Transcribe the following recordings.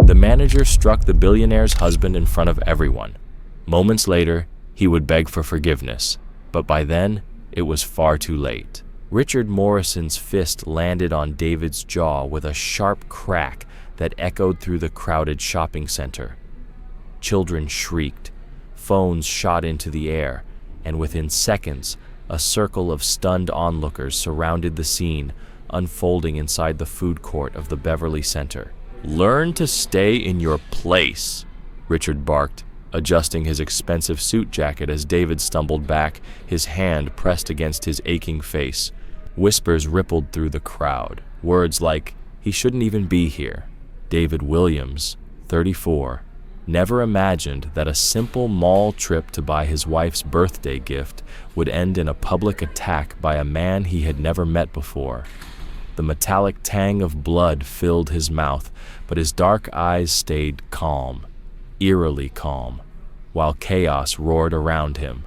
The manager struck the billionaire's husband in front of everyone. Moments later, he would beg for forgiveness, but by then, it was far too late. Richard Morrison's fist landed on David's jaw with a sharp crack that echoed through the crowded shopping center. Children shrieked, phones shot into the air, and within seconds, a circle of stunned onlookers surrounded the scene, unfolding inside the food court of the Beverly Center. "Learn to stay in your place," Richard barked, adjusting his expensive suit jacket as David stumbled back, his hand pressed against his aching face. Whispers rippled through the crowd, words like, "He shouldn't even be here." David Williams, 34, never imagined that a simple mall trip to buy his wife's birthday gift would end in a public attack by a man he had never met before. The metallic tang of blood filled his mouth, but his dark eyes stayed calm, eerily calm, while chaos roared around him.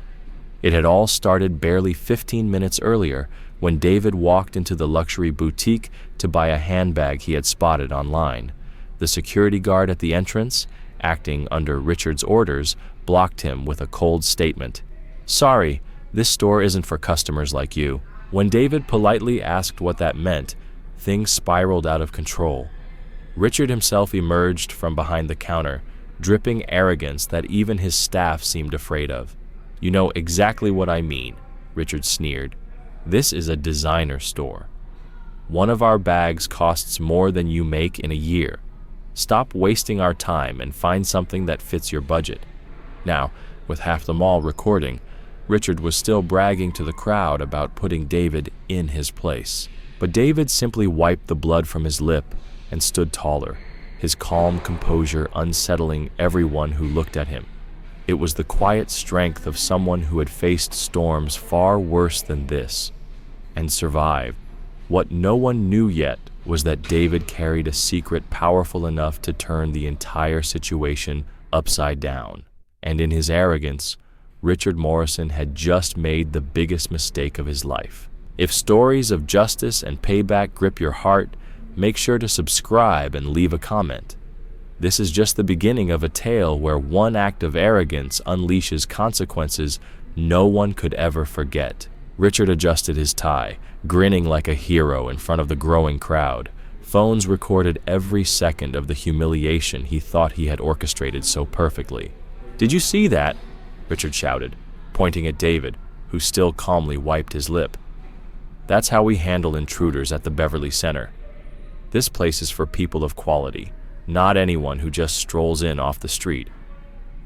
It had all started barely 15 minutes earlier when David walked into the luxury boutique to buy a handbag he had spotted online. The security guard at the entrance, acting under Richard's orders, blocked him with a cold statement. "Sorry, this store isn't for customers like you." When David politely asked what that meant, things spiraled out of control. Richard himself emerged from behind the counter, dripping arrogance that even his staff seemed afraid of. "You know exactly what I mean," Richard sneered. "This is a designer store. One of our bags costs more than you make in a year. Stop wasting our time and find something that fits your budget." Now, with half the mall recording, Richard was still bragging to the crowd about putting David in his place. But David simply wiped the blood from his lip and stood taller, his calm composure unsettling everyone who looked at him. It was the quiet strength of someone who had faced storms far worse than this, and survived. What no one knew yet was that David carried a secret powerful enough to turn the entire situation upside down. And in his arrogance, Richard Morrison had just made the biggest mistake of his life. If stories of justice and payback grip your heart, make sure to subscribe and leave a comment. This is just the beginning of a tale where one act of arrogance unleashes consequences no one could ever forget. Richard adjusted his tie, grinning like a hero in front of the growing crowd. Phones recorded every second of the humiliation he thought he had orchestrated so perfectly. "Did you see that?" Richard shouted, pointing at David, who still calmly wiped his lip. "That's how we handle intruders at the Beverly Center. This place is for people of quality, not anyone who just strolls in off the street."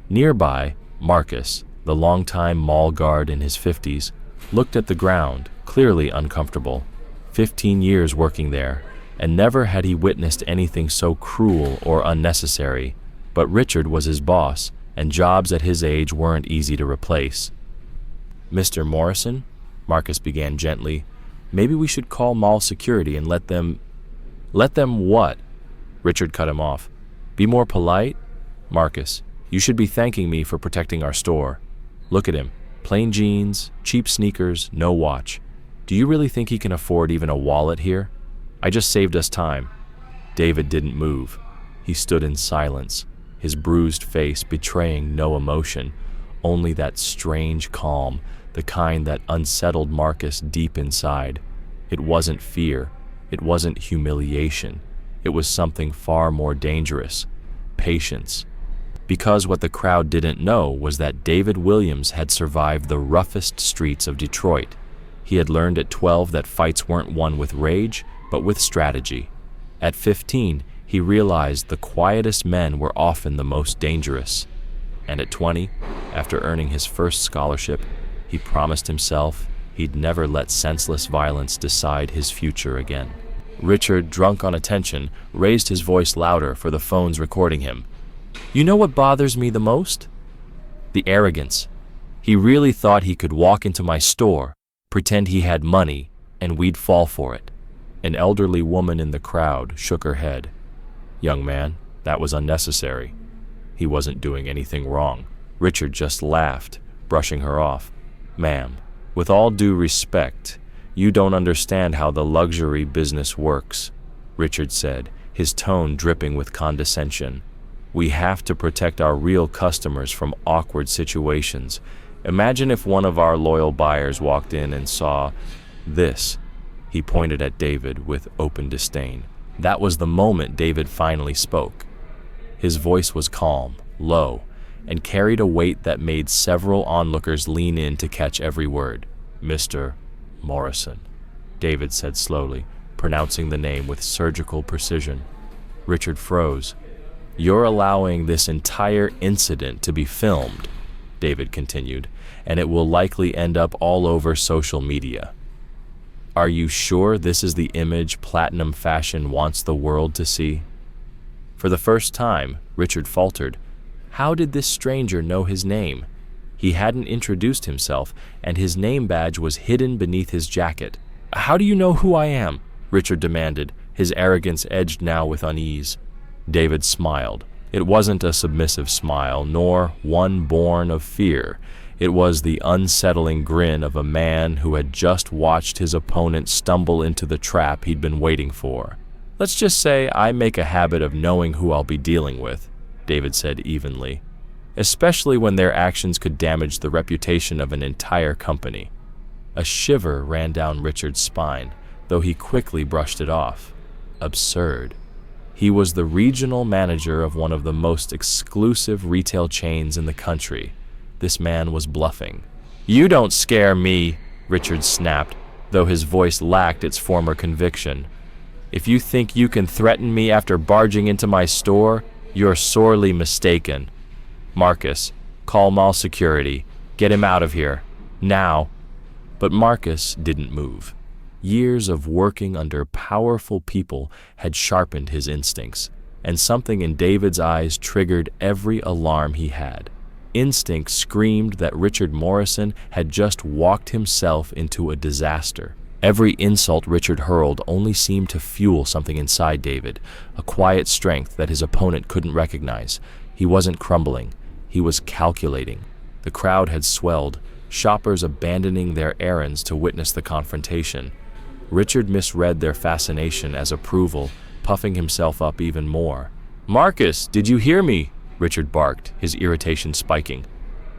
Nearby, Marcus, the longtime mall guard in his 50s, looked at the ground, clearly uncomfortable. 15 years working there, and never had he witnessed anything so cruel or unnecessary. But Richard was his boss, and jobs at his age weren't easy to replace. "Mr. Morrison," Marcus began gently, "maybe we should call mall security and let them..." "Let them what?" Richard cut him off. "Be more polite?" "Marcus, you should be thanking me for protecting our store. Look at him. Plain jeans, cheap sneakers, no watch. Do you really think he can afford even a wallet here? I just saved us time." David didn't move. He stood in silence, his bruised face betraying no emotion, only that strange calm, the kind that unsettled Marcus deep inside. It wasn't fear. It wasn't humiliation. It was something far more dangerous: patience. Because what the crowd didn't know was that David Williams had survived the roughest streets of Detroit. He had learned at 12 that fights weren't won with rage, but with strategy. At 15, he realized the quietest men were often the most dangerous. And at 20, after earning his first scholarship, he promised himself he'd never let senseless violence decide his future again. Richard, drunk on attention, raised his voice louder for the phones recording him. "You know what bothers me the most? The arrogance. He really thought he could walk into my store, pretend he had money, and we'd fall for it." An elderly woman in the crowd shook her head. "Young man, that was unnecessary. He wasn't doing anything wrong." Richard just laughed, brushing her off. "Ma'am, with all due respect, you don't understand how the luxury business works," Richard said, his tone dripping with condescension. "We have to protect our real customers from awkward situations. Imagine if one of our loyal buyers walked in and saw this." He pointed at David with open disdain. That was the moment David finally spoke. His voice was calm, low, and carried a weight that made several onlookers lean in to catch every word. "Mr. Morrison," David said slowly, pronouncing the name with surgical precision. Richard froze. "You're allowing this entire incident to be filmed," David continued, "and it will likely end up all over social media. Are you sure this is the image Platinum Fashion wants the world to see?" For the first time, Richard faltered. How did this stranger know his name? He hadn't introduced himself, and his name badge was hidden beneath his jacket. "How do you know who I am?" Richard demanded, his arrogance edged now with unease. David smiled. It wasn't a submissive smile, nor one born of fear. It was the unsettling grin of a man who had just watched his opponent stumble into the trap he'd been waiting for. "Let's just say I make a habit of knowing who I'll be dealing with," David said evenly, "especially when their actions could damage the reputation of an entire company." A shiver ran down Richard's spine, though he quickly brushed it off. Absurd. He was the regional manager of one of the most exclusive retail chains in the country. This man was bluffing. "You don't scare me," Richard snapped, though his voice lacked its former conviction. "If you think you can threaten me after barging into my store, you're sorely mistaken. Marcus, call mall security. Get him out of here. Now." But Marcus didn't move. Years of working under powerful people had sharpened his instincts, and something in David's eyes triggered every alarm he had. Instinct screamed that Richard Morrison had just walked himself into a disaster. Every insult Richard hurled only seemed to fuel something inside David, a quiet strength that his opponent couldn't recognize. He wasn't crumbling. He was calculating. The crowd had swelled, shoppers abandoning their errands to witness the confrontation. Richard misread their fascination as approval, puffing himself up even more. "Marcus, did you hear me?" Richard barked, his irritation spiking.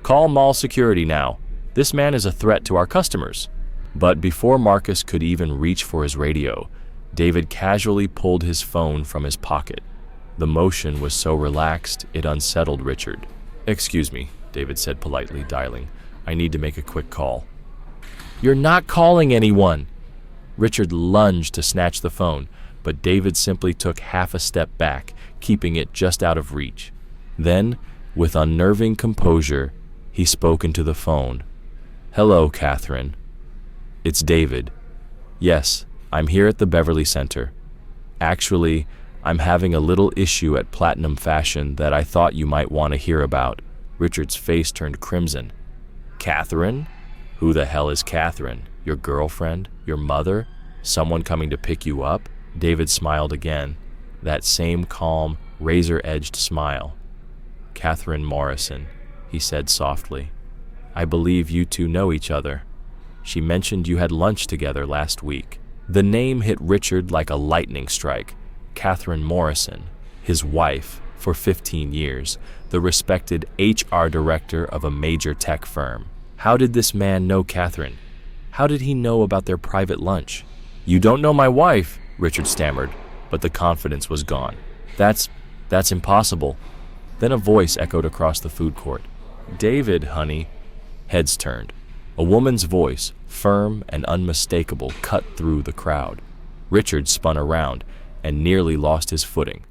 "Call mall security now. This man is a threat to our customers." But before Marcus could even reach for his radio, David casually pulled his phone from his pocket. The motion was so relaxed, it unsettled Richard. "Excuse me," David said politely, dialing. "I need to make a quick call." "You're not calling anyone!" Richard lunged to snatch the phone, but David simply took half a step back, keeping it just out of reach. Then, with unnerving composure, he spoke into the phone. "Hello, Catherine. It's David. Yes, I'm here at the Beverly Center. Actually, I'm having a little issue at Platinum Fashion that I thought you might want to hear about." Richard's face turned crimson. "Catherine? Who the hell is Catherine? Your girlfriend? Your mother? Someone coming to pick you up?" David smiled again, that same calm, razor-edged smile. "Catherine Morrison," he said softly. "I believe you two know each other. She mentioned you had lunch together last week." The name hit Richard like a lightning strike. Catherine Morrison, his wife for 15 years, the respected HR director of a major tech firm. How did this man know Catherine? How did he know about their private lunch? "You don't know my wife," Richard stammered, but the confidence was gone. That's impossible." Then a voice echoed across the food court. "David, honey." Heads turned. A woman's voice, firm and unmistakable, cut through the crowd. Richard spun around and nearly lost his footing.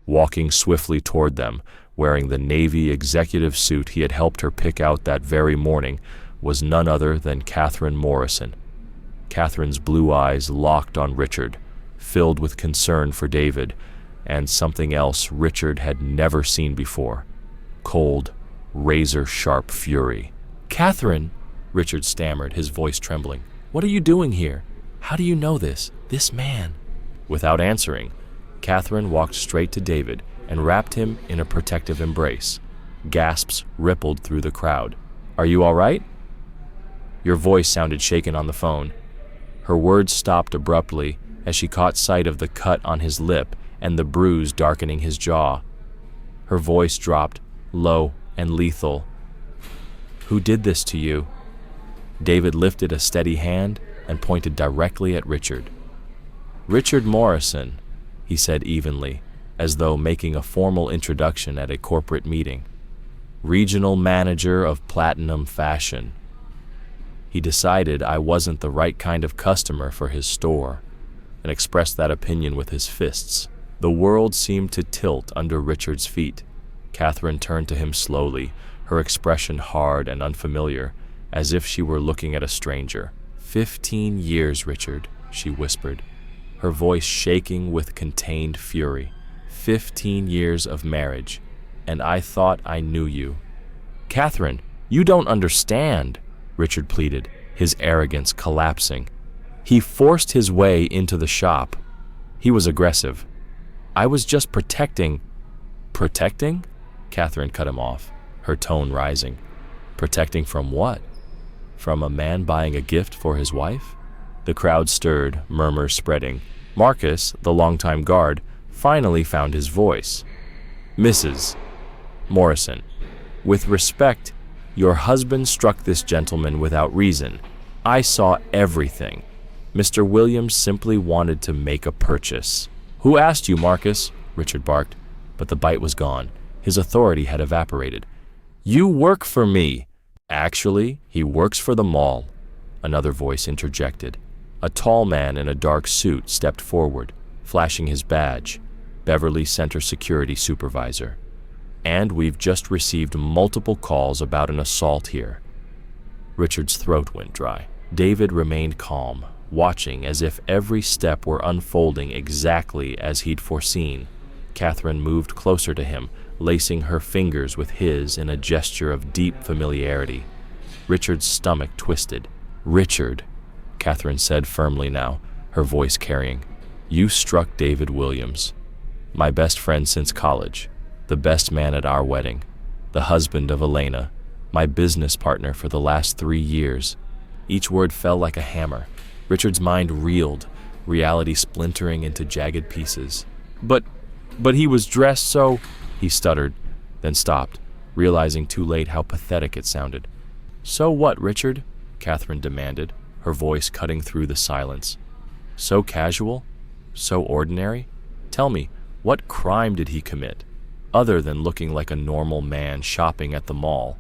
Walking swiftly toward them, wearing the navy executive suit he had helped her pick out that very morning, was none other than Catherine Morrison. Catherine's blue eyes locked on Richard, filled with concern for David, and something else Richard had never seen before. Cold, razor-sharp fury. "Catherine," Richard stammered, his voice trembling. "What are you doing here? How do you know this man?" Without answering, Catherine walked straight to David and wrapped him in a protective embrace. Gasps rippled through the crowd. "Are you all right?" Your voice sounded shaken on the phone. Her words stopped abruptly as she caught sight of the cut on his lip and the bruise darkening his jaw. Her voice dropped, low and lethal. "Who did this to you?" David lifted a steady hand and pointed directly at Richard. "Richard Morrison," he said evenly, as though making a formal introduction at a corporate meeting. "Regional manager of Platinum Fashion." He decided I wasn't the right kind of customer for his store, and expressed that opinion with his fists. The world seemed to tilt under Richard's feet. Catherine turned to him slowly, her expression hard and unfamiliar, as if she were looking at a stranger. 15 years, Richard," she whispered, her voice shaking with contained fury. 15 years of marriage, and I thought I knew you. "Catherine, you don't understand," Richard pleaded, his arrogance collapsing. He forced his way into the shop. He was aggressive. "I was just protecting." "Protecting?" Catherine cut him off, her tone rising. "Protecting from what? From a man buying a gift for his wife?" The crowd stirred, murmurs spreading. Marcus, the longtime guard, finally found his voice. "Mrs. Morrison, with respect, your husband struck this gentleman without reason. I saw everything. Mr. Williams simply wanted to make a purchase." "Who asked you, Marcus?" Richard barked, but the bite was gone. His authority had evaporated. "You work for me." "Actually, he works for the mall," another voice interjected. A tall man in a dark suit stepped forward, flashing his badge, Beverly Center Security Supervisor. "And we've just received multiple calls about an assault here." Richard's throat went dry. David remained calm, watching as if every step were unfolding exactly as he'd foreseen. Catherine moved closer to him, lacing her fingers with his in a gesture of deep familiarity. Richard's stomach twisted. "Richard," Catherine said firmly now, her voice carrying, "you struck David Williams, my best friend since college, the best man at our wedding, the husband of Elena, my business partner for the last 3 years." Each word fell like a hammer. Richard's mind reeled, reality splintering into jagged pieces. But he was dressed so," he stuttered, then stopped, realizing too late how pathetic it sounded. "So what, Richard?" Catherine demanded, her voice cutting through the silence. "So casual? So ordinary? Tell me, what crime did he commit, other than looking like a normal man shopping at the mall?"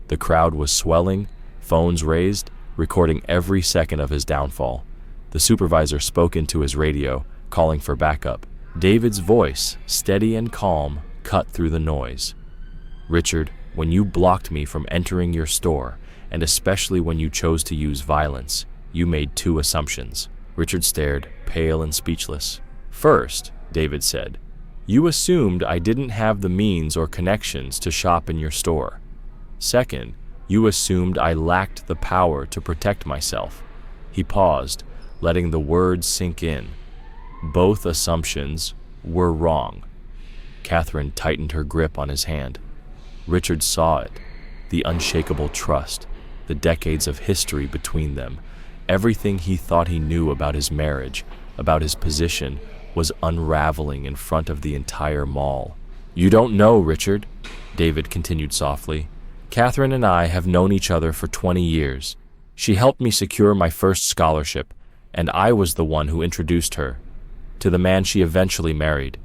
The crowd was swelling, phones raised, recording every second of his downfall. The supervisor spoke into his radio, calling for backup. David's voice, steady and calm, cut through the noise. "Richard, when you blocked me from entering your store, and especially when you chose to use violence, you made 2 assumptions." Richard stared, pale and speechless. "First," David said, "you assumed I didn't have the means or connections to shop in your store. Second, you assumed I lacked the power to protect myself." He paused, letting the words sink in. Both assumptions were wrong. Catherine tightened her grip on his hand. Richard saw it, the unshakable trust, the decades of history between them. Everything he thought he knew about his marriage, about his position, was unraveling in front of the entire mall. "You don't know, Richard," David continued softly. "Catherine and I have known each other for 20 years. She helped me secure my first scholarship, and I was the one who introduced her to the man she eventually married."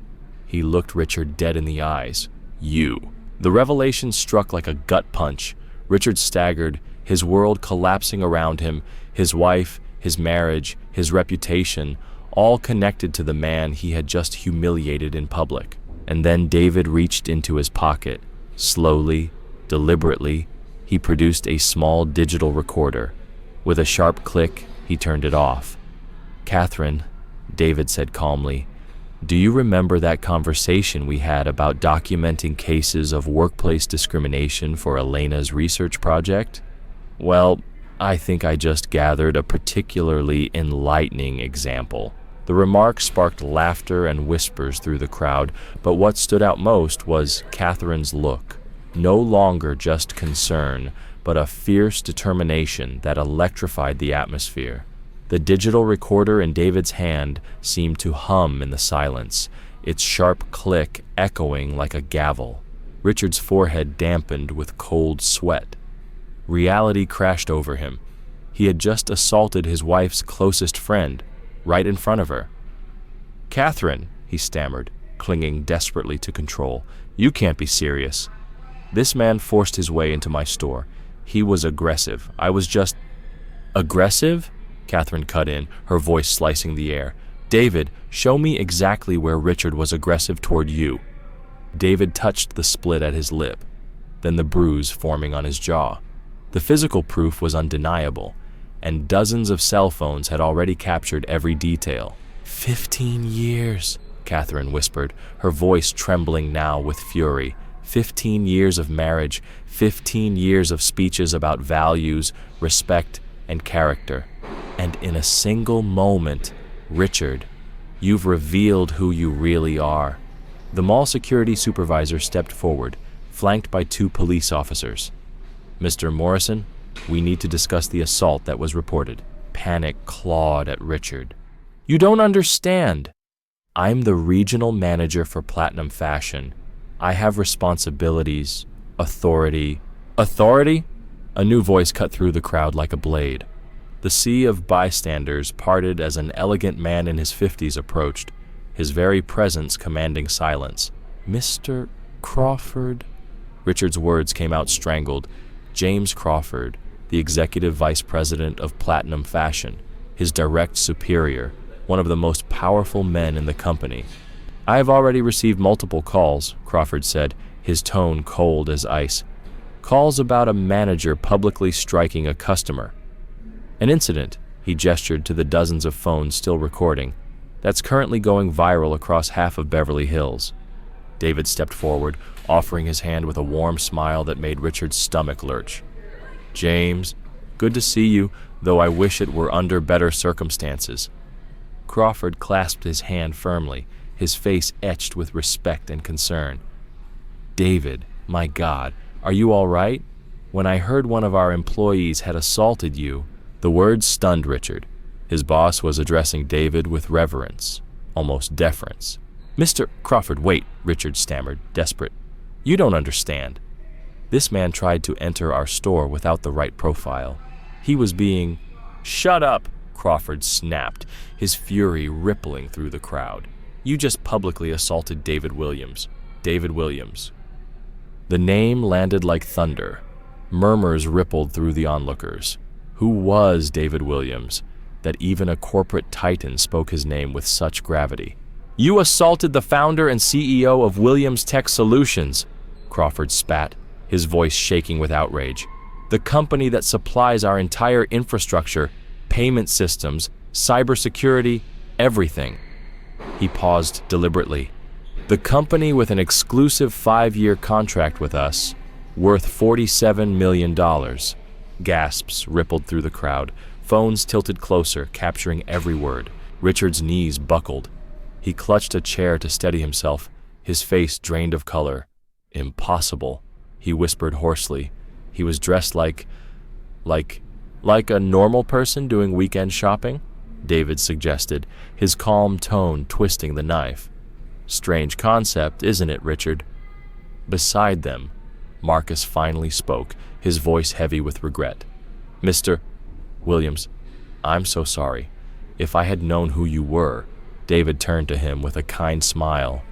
He looked Richard dead in the eyes. "You." The revelation struck like a gut punch. Richard staggered, his world collapsing around him, his wife, his marriage, his reputation, all connected to the man he had just humiliated in public. And then David reached into his pocket. Slowly, deliberately, he produced a small digital recorder. With a sharp click, he turned it off. "Catherine," David said calmly, "do you remember that conversation we had about documenting cases of workplace discrimination for Elena's research project? Well, I think I just gathered a particularly enlightening example." The remark sparked laughter and whispers through the crowd, but what stood out most was Catherine's look. No longer just concern, but a fierce determination that electrified the atmosphere. The digital recorder in David's hand seemed to hum in the silence, its sharp click echoing like a gavel. Richard's forehead dampened with cold sweat. Reality crashed over him. He had just assaulted his wife's closest friend, right in front of her. "Catherine," he stammered, clinging desperately to control, "you can't be serious." "This man forced his way into my store. He was aggressive. I was just—" "Aggressive?" Catherine cut in, her voice slicing the air. "David, show me exactly where Richard was aggressive toward you." David touched the split at his lip, then the bruise forming on his jaw. The physical proof was undeniable, and dozens of cell phones had already captured every detail. 15 years, Catherine whispered, her voice trembling now with fury. 15 years of marriage, 15 years of speeches about values, respect, and character. And in a single moment, Richard, you've revealed who you really are. The mall security supervisor stepped forward, flanked by 2 police officers. "Mr. Morrison, we need to discuss the assault that was reported." Panic clawed at Richard. "You don't understand. I'm the regional manager for Platinum Fashion. I have responsibilities, authority." "Authority?" A new voice cut through the crowd like a blade. The sea of bystanders parted as an elegant man in his 50s approached, his very presence commanding silence. "Mr. Crawford?" Richard's words came out strangled. James Crawford, the executive vice president of Platinum Fashion, his direct superior, one of the most powerful men in the company. "I have already received multiple calls," Crawford said, his tone cold as ice. "Calls about a manager publicly striking a customer. An incident," he gestured to the dozens of phones still recording, "that's currently going viral across half of Beverly Hills." David stepped forward, offering his hand with a warm smile that made Richard's stomach lurch. "James, good to see you, though I wish it were under better circumstances." Crawford clasped his hand firmly, his face etched with respect and concern. "David, my God, are you all right? When I heard one of our employees had assaulted you..." The words stunned Richard. His boss was addressing David with reverence, almost deference. "Mr. Crawford, wait," Richard stammered, desperate. "You don't understand. This man tried to enter our store without the right profile. He was being—" "Shut up," Crawford snapped, his fury rippling through the crowd. "You just publicly assaulted David Williams." David Williams. The name landed like thunder. Murmurs rippled through the onlookers. Who was David Williams, that even a corporate titan spoke his name with such gravity? "You assaulted the founder and CEO of Williams Tech Solutions," Crawford spat, his voice shaking with outrage. "The company that supplies our entire infrastructure, payment systems, cybersecurity, everything." He paused deliberately. "The company with an exclusive 5-year contract with us, worth $47 million. Gasps rippled through the crowd. Phones tilted closer, capturing every word. Richard's knees buckled. He clutched a chair to steady himself, his face drained of color. "Impossible," he whispered hoarsely. He was dressed like a normal person doing weekend shopping, David suggested, his calm tone twisting the knife. "Strange concept, isn't it, Richard?" Beside them, Marcus finally spoke, his voice heavy with regret. "Mr. Williams, I'm so sorry. If I had known who you were..." David turned to him with a kind smile.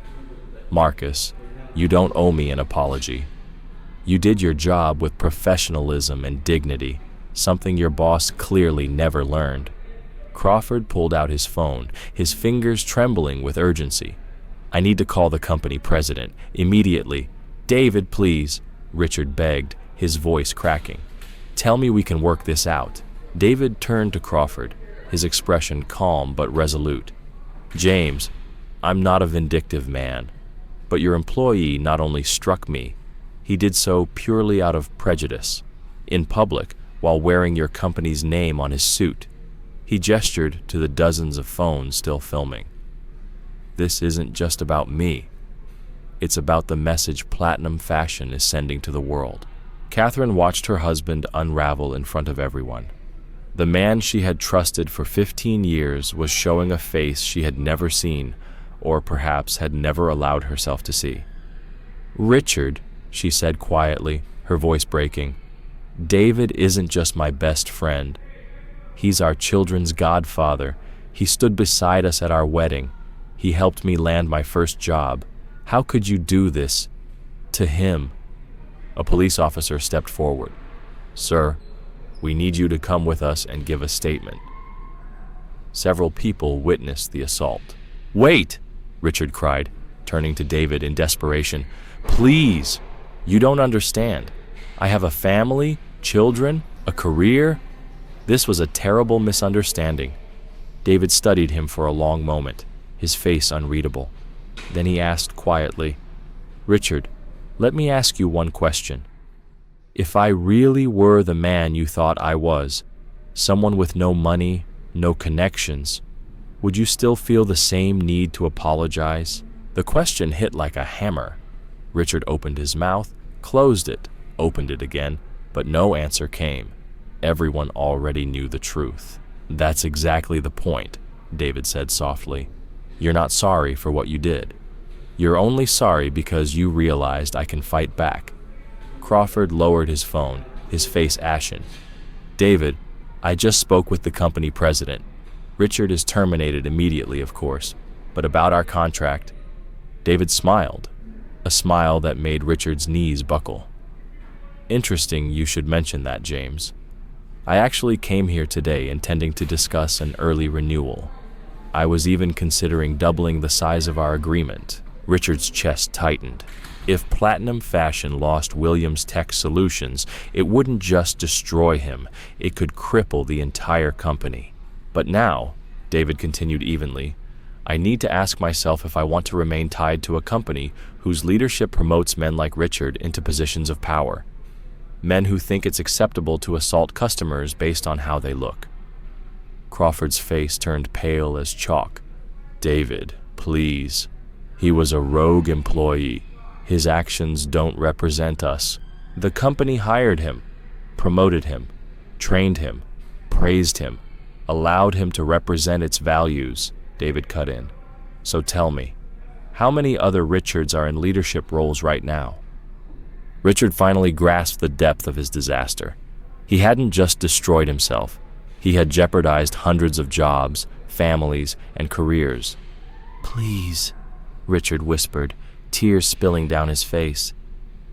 "Marcus, you don't owe me an apology. You did your job with professionalism and dignity, something your boss clearly never learned." Crawford pulled out his phone, his fingers trembling with urgency. "I need to call the company president, immediately." "David, please," Richard begged, his voice cracking. "Tell me we can work this out." David turned to Crawford, his expression calm but resolute. "James, I'm not a vindictive man, but your employee not only struck me, he did so purely out of prejudice, in public, while wearing your company's name on his suit." He gestured to the dozens of phones still filming. "This isn't just about me. It's about the message Platinum Fashion is sending to the world." Catherine watched her husband unravel in front of everyone. The man she had trusted for 15 years was showing a face she had never seen, or perhaps had never allowed herself to see. "Richard," she said quietly, her voice breaking, "David isn't just my best friend. He's our children's godfather. He stood beside us at our wedding. He helped me land my first job. How could you do this to him?" A police officer stepped forward. "Sir, we need you to come with us and give a statement." Several people witnessed the assault. "Wait!" Richard cried, turning to David in desperation. "Please! You don't understand. I have a family, children, a career." This was a terrible misunderstanding. David studied him for a long moment, his face unreadable. Then he asked quietly, "Richard, let me ask you one question. If I really were the man you thought I was, someone with no money, no connections, would you still feel the same need to apologize?" The question hit like a hammer. Richard opened his mouth, closed it, opened it again, but no answer came. Everyone already knew the truth. "That's exactly the point," David said softly. "You're not sorry for what you did. You're only sorry because you realized I can fight back." Crawford lowered his phone, his face ashen. "David, I just spoke with the company president. Richard is terminated immediately, of course, but about our contract." David smiled, a smile that made Richard's knees buckle. "Interesting you should mention that, James. I actually came here today intending to discuss an early renewal. I was even considering doubling the size of our agreement." Richard's chest tightened. If Platinum Fashion lost Williams Tech Solutions, it wouldn't just destroy him, it could cripple the entire company. "But now," David continued evenly, "I need to ask myself if I want to remain tied to a company whose leadership promotes men like Richard into positions of power. Men who think it's acceptable to assault customers based on how they look." Crawford's face turned pale as chalk. "David, please. He was a rogue employee. His actions don't represent us. The company hired him, promoted him, trained him, praised him, allowed him to represent its values," David cut in. "So tell me, how many other Richards are in leadership roles right now?" Richard finally grasped the depth of his disaster. He hadn't just destroyed himself. He had jeopardized hundreds of jobs, families, and careers. "Please," Richard whispered, tears spilling down his face.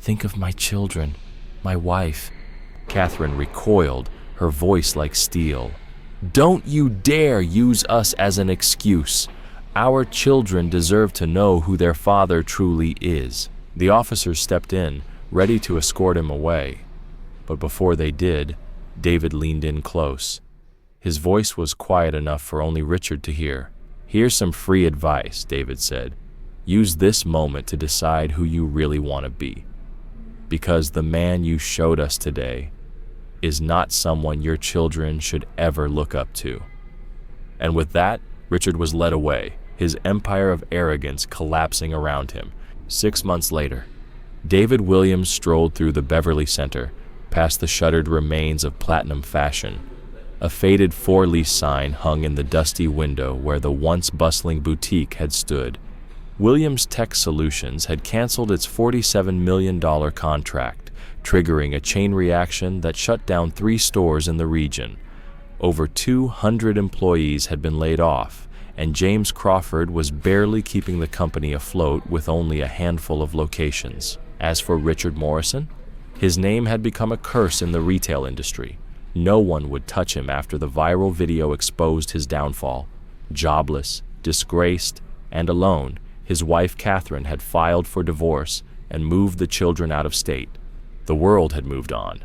"Think of my children, my wife." Catherine recoiled, her voice like steel. "Don't you dare use us as an excuse. Our children deserve to know who their father truly is." The officers stepped in, ready to escort him away. But before they did, David leaned in close. His voice was quiet enough for only Richard to hear. "Here's some free advice," David said. "Use this moment to decide who you really want to be. Because the man you showed us today is not someone your children should ever look up to." And with that, Richard was led away, his empire of arrogance collapsing around him. 6 months later, David Williams strolled through the Beverly Center, past the shuttered remains of Platinum Fashion. A faded for-lease sign hung in the dusty window where the once bustling boutique had stood. Williams Tech Solutions had canceled its $47 million contract, triggering a chain reaction that shut down 3 stores in the region. Over 200 employees had been laid off, and James Crawford was barely keeping the company afloat with only a handful of locations. As for Richard Morrison, his name had become a curse in the retail industry. No one would touch him after the viral video exposed his downfall. Jobless, disgraced, and alone, his wife Catherine had filed for divorce and moved the children out of state. The world had moved on,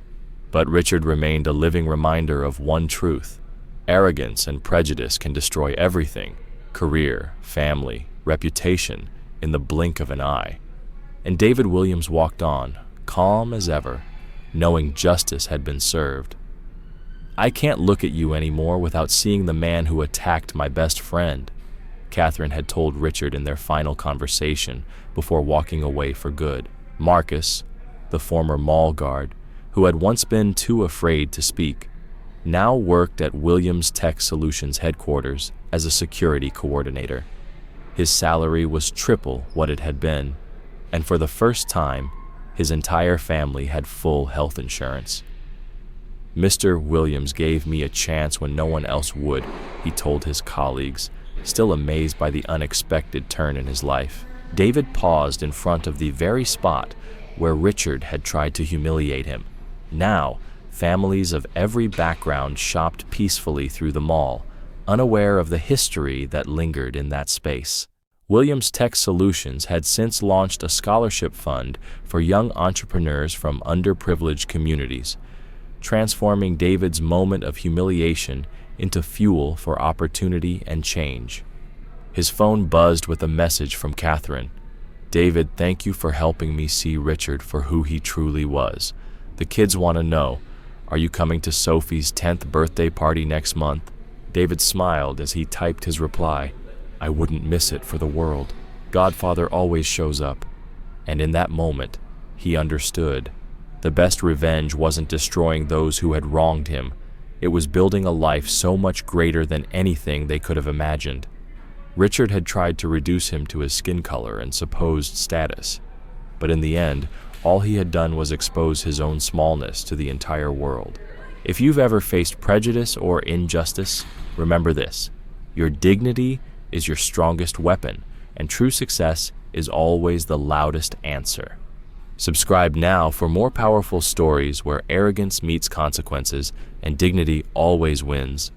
but Richard remained a living reminder of one truth: arrogance and prejudice can destroy everything: career, family, reputation, in the blink of an eye. And David Williams walked on, calm as ever, knowing justice had been served. "I can't look at you anymore without seeing the man who attacked my best friend," Catherine had told Richard in their final conversation before walking away for good. Marcus, the former mall guard, who had once been too afraid to speak, now worked at Williams Tech Solutions headquarters as a security coordinator. His salary was triple what it had been, and for the first time, his entire family had full health insurance. "Mr. Williams gave me a chance when no one else would," he told his colleagues, still amazed by the unexpected turn in his life. David paused in front of the very spot where Richard had tried to humiliate him. Now, families of every background shopped peacefully through the mall, unaware of the history that lingered in that space. Williams Tech Solutions had since launched a scholarship fund for young entrepreneurs from underprivileged communities, transforming David's moment of humiliation into fuel for opportunity and change. His phone buzzed with a message from Catherine. "David, thank you for helping me see Richard for who he truly was. The kids want to know, are you coming to Sophie's 10th birthday party next month?" David smiled as he typed his reply. "I wouldn't miss it for the world. Godfather always shows up." And in that moment, he understood. The best revenge wasn't destroying those who had wronged him. It was building a life so much greater than anything they could have imagined. Richard had tried to reduce him to his skin color and supposed status, but in the end, all he had done was expose his own smallness to the entire world. If you've ever faced prejudice or injustice, remember this: your dignity is your strongest weapon, and true success is always the loudest answer. Subscribe now for more powerful stories where arrogance meets consequences and dignity always wins.